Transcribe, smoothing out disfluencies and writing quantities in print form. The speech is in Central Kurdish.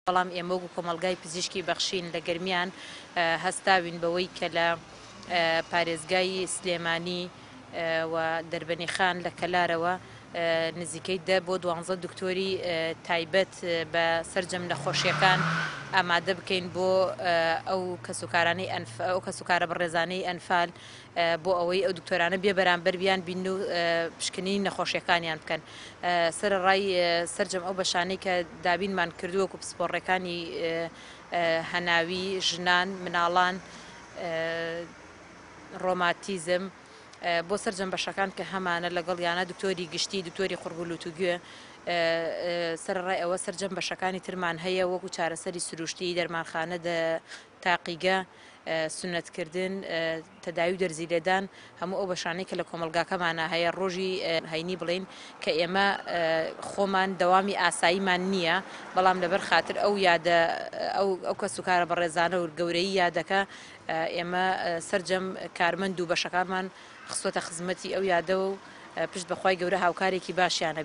بەڵام ئێمە وەکو کۆمەڵگای پزیشکی بەخشین لە گەرمیان هەستاوین بەوەی کە لە پارێزگای سلێمانی و دەربەنی خان لە کەلارەوە نزیکەی 10 بۆ 12 دکتۆری تایبەت بە سەرجەم نەخۆشیەکان ئامادە بکەین بۆ ئەو کەسوکارانەی ئەو کەسوکارە بەڕێزانەی ئەنفال بۆ ئەوەی ئەو دکتۆرانە بێ بەرامبەر بیان بین و پشکنی نەخۆشیەکانیان بکەن. سەرڕای سەرجەم ئەو بەشانەی کە دابینمان کردووە و پسپۆڕەکانی هەناوی، ژنان، مناڵان، ڕۆماتیزم بۆ سەرجەم بەشەکان کە هەمانە لەگەڵ یانە دکتۆری گشتی، دکتۆری قورگولوتوگوێ. سەرڕای ئەوە سەرجەم بەشەکانی ترمان هەیە وەکو چارەسەری سروشتی، دەرمانخانە تاقیگە، سونەتکردن، تەداوی و دەرزیلێدان، هەموو ئەو بەشانەی کە لە کۆمەلگاکەمانە هەیە ڕۆژی هەینی بڵین کە ئێمە خۆمان دەوامی ئاساییمان نییە، بەڵام لەبەر خاتر ئەو کەسوکارە بەڕێزانە و گەورەی یادەکە ئێمە سەرجەم کارمەند و بەشەکانمان خستۆتە خزمەتی ئەو یادە و پشت بەخوای گەورە هاوکارێکی باشیانە.